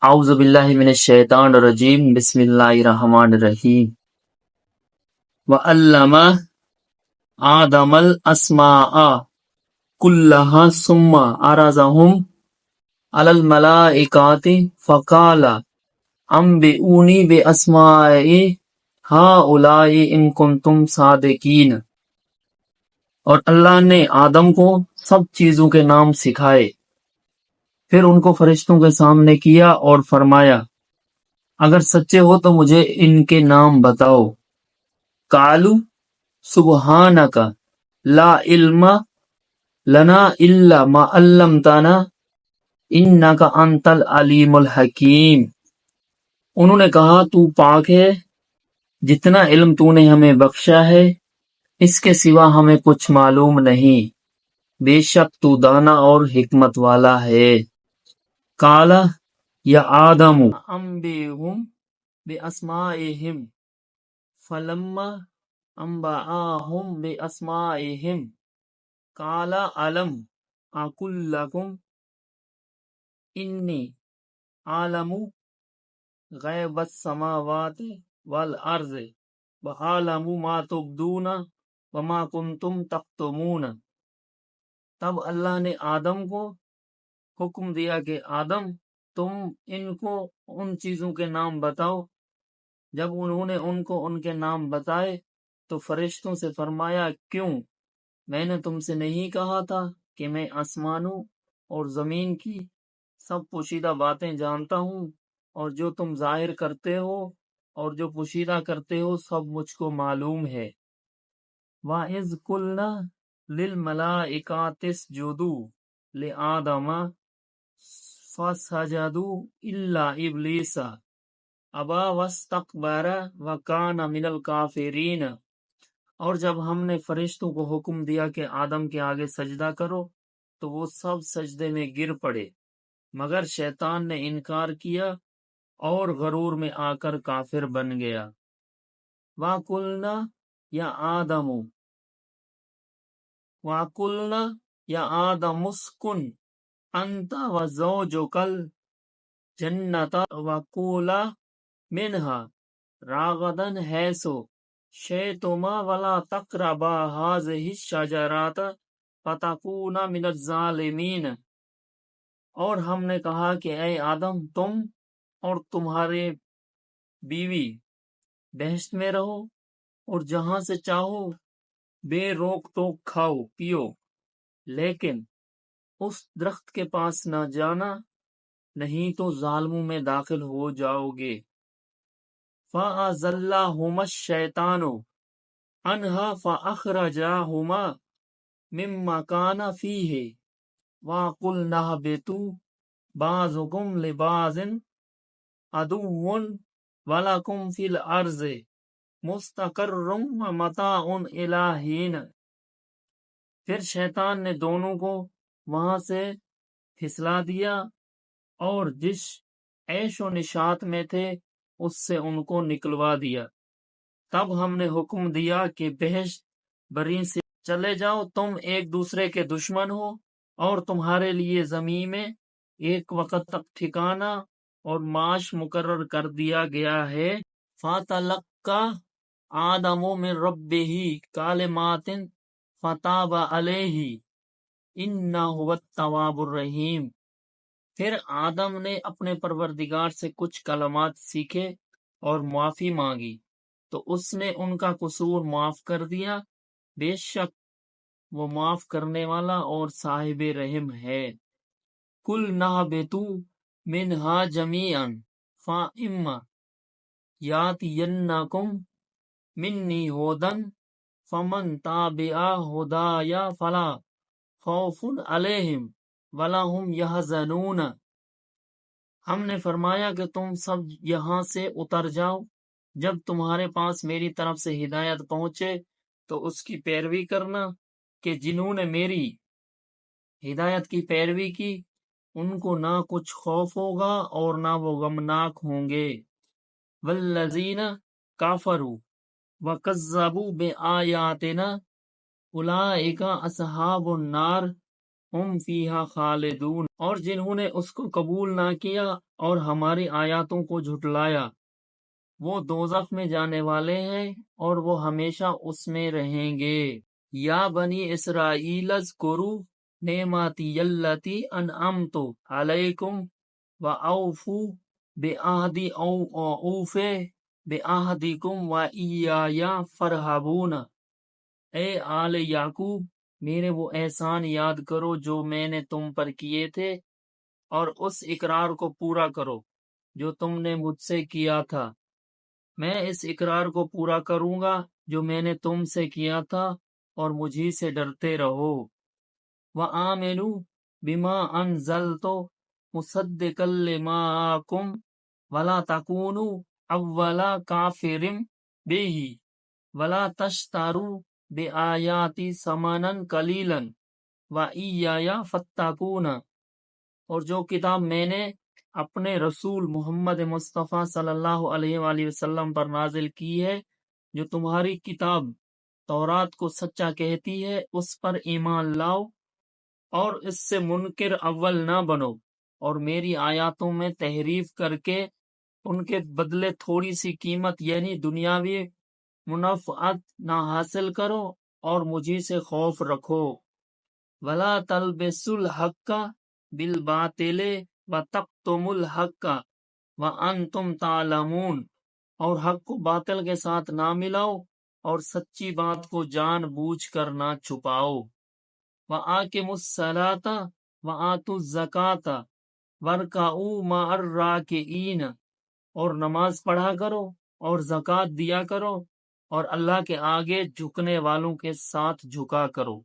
اعوذ باللہ من الشیطان الرجیم بسم اللہ الرحمن الرحیم وَعَلَّمَ آدَمَ الْأَسْمَاءَ كُلَّهَا ثُمَّ عَرَضَهُمْ عَلَى الْمَلَائِكَةِ فَقَالَ أَنبِئُونِي بِأَسْمَاءِ هَؤُلَاءِ إِن كُنتُمْ صَادِقِينَ۔ اور اللہ نے آدم کو سب چیزوں کے نام سکھائے، پھر ان کو فرشتوں کے سامنے کیا اور فرمایا اگر سچے ہو تو مجھے ان کے نام بتاؤ۔ قالوا سبحانک لا علم لنا الا ما علمتنا انک انت العلیم الحکیم۔ انہوں نے کہا تو پاک ہے، جتنا علم تو نے ہمیں بخشا ہے اس کے سوا ہمیں کچھ معلوم نہیں، بے شک تو دانا اور حکمت والا ہے۔ قال یا آدم انبئہم باسمائہم فلما انبأہم باسمائہم قال الم اقل لکم انی اعلم غیب السماوات والارض وَأَعْلَمُ مَا تُبْدُونَ وَمَا كُنْتُمْ تَكْتُمُونَ۔ تب اللہ نے آدم کو حکم دیا کہ آدم تم ان کو ان چیزوں کے نام بتاؤ۔ جب انہوں نے ان کو ان کے نام بتائے تو فرشتوں سے فرمایا کیوں؟ میں نے تم سے نہیں کہا تھا کہ میں آسمانوں اور زمین کی سب پوشیدہ باتیں جانتا ہوں، اور جو تم ظاہر کرتے ہو اور جو پوشیدہ کرتے ہو سب مجھ کو معلوم ہے۔ وَإِذْ قُلْنَا لِلْمَلَائِكَةِ اسْجُدُوا لِآدَمَ فَسَجَدُوا إِلَّا إِبْلِيسَ أَبَى وَاسْتَكْبَرَ وَكَانَ مِنَ الْكَافِرِينَ۔ اور جب ہم نے فرشتوں کو حکم دیا کہ آدم کے آگے سجدہ کرو تو وہ سب سجدے میں گر پڑے، مگر شیطان نے انکار کیا اور غرور میں آ کر کافر بن گیا۔ وَقُلْنَا یا آدم وَقُلْنَا یا آدم اسکن انت وزوجک الجنۃ وَكُولَا مِنْهَا رَغَدًا حَيْثُ شِئْتُمَا وَلَا تَقْرَبَا هَٰذِهِ الشَّجَرَةَ فَتَكُونَا مِنَ الظَّالِمِينَ۔ اور ہم نے کہا کہ اے آدم تم اور تمہارے بیوی بہشت میں رہو اور جہاں سے چاہو بے روک ٹوک کھاؤ پیو، لیکن اس درخت کے پاس نہ جانا، نہیں تو ظالموں میں داخل ہو جاؤ گے۔ فَأَزَلَّهُمَا الشَّيْطَانُ عَنْهَا فَأَخْرَجَاهُمَا مِمَّا كَانَا فِيهِ وَقُلْنَا اهْبِطُوا بَعْضُكُمْ لِبَعْضٍ عَدُوٌّ وَلَكُمْ فِي الْأَرْضِ مُسْتَقَرٌّ وَمَتَاعٌ إِلَىٰ حِینٍ۔ پھر شیطان نے دونوں کو وہاں سے پھسلا دیا اور جس عیش و نشاط میں تھے اس سے ان کو نکلوا دیا۔ تب ہم نے حکم دیا کہ بہشت بری سے چلے جاؤ، تم ایک دوسرے کے دشمن ہو اور تمہارے لیے زمین میں ایک وقت تک ٹھکانہ اور معاش مقرر کر دیا گیا ہے۔ فَتَلَقَّىٰ آدَمُ مِن رَبِّهِ کَلِمَاتٍ فَتَابَ عَلَيْهِ إِنَّهُ هُوَ التَّوَّابُ الرَّحِیمُ۔ پھر آدم نے اپنے پروردگار سے کچھ کلمات سیکھے اور معافی مانگی تو اس نے ان کا قصور معاف کر دیا، بے شک وہ معاف کرنے والا اور صاحب رحم ہے۔ قُلْنَا اهْبِطُوا مِنْهَا جَمِيعًا فَإِمَّا يَأْتِيَنَّكُم مِّنِّي هُدًى فَمَن تَبِعَ هُدَايَ فَلَا خَوْفٌ عَلَيْهِمْ وَلَا هُمْ يَحْزَنُونَ۔ ہم نے فرمایا کہ تم سب یہاں سے اتر جاؤ، جب تمہارے پاس میری طرف سے ہدایت پہنچے تو اس کی پیروی کرنا، کہ جنہوں نے میری ہدایت کی پیروی کی ان کو نہ کچھ خوف ہوگا اور نہ وہ غمناک ہوں گے۔ والذین کفروا وکذبوا بآیاتنا اولئک اصحاب النار ہم فیہا خالدون۔ اور جنہوں نے اس کو قبول نہ کیا اور ہماری آیاتوں کو جھٹلایا، وہ دوزخ میں جانے والے ہیں اور وہ ہمیشہ اس میں رہیں گے۔ یا بنی اسرائیل اذکروا نعمتی التی انعمت علیکم واوفوا بعہدی اوف بعہدکم وایایا فرہبون۔ اے آل یعقوب، میرے وہ احسان یاد کرو جو میں نے تم پر کیے تھے، اور اس اقرار کو پورا کرو جو تم نے مجھ سے کیا تھا۔ میں اس اقرار کو پورا کروں گا جو میں نے تم سے کیا تھا، اور مجھی سے ڈرتے رہو۔ وَآمِنُوا بِمَا أَنزَلْتُ مُصَدِّقًا لِمَا مَعَكُمْ وَلَا تَكُونُوا أَوَّلَ كَافِرٍ بِهِ وَلَا تَشْتَرُوا بِآيَاتِي ثَمَنًا قَلِيلًا وَإِيَّايَ فَاتَّقُونِ۔ اور جو کتاب میں نے اپنے رسول محمد مصطفیٰ صلی اللہ علیہ وآلہ وسلم پر نازل کی ہے، جو تمہاری کتاب تورات کو سچا کہتی ہے، اس پر ایمان لاؤ اور اس سے منکر اول نہ بنو، اور میری آیاتوں میں تحریف کر کے ان کے بدلے تھوڑی سی قیمت یعنی دنیاوی منفعت نہ حاصل کرو، اور مجھی سے خوف رکھو۔ وَلَا تَلْبِسُوا الْحَقَّ بِالْبَاطِلِ وَتَكْتُمُوا الْحَقَّ وَأَنْتُمْ تَعْلَمُونَ۔ اور حق کو باطل کے ساتھ نہ ملاؤ، اور سچی بات کو جان بوجھ کر نہ چھپاؤ۔ وَآقِمُوا الصَّلَاةَ وَآتُوا الزَّكَاةَ وَارْكَعُوا مَعَ الرَّاكِعِينَ۔ اور نماز پڑھا کرو اور زکوٰۃ دیا کرو، اور اللہ کے آگے جھکنے والوں کے ساتھ جھکا کرو۔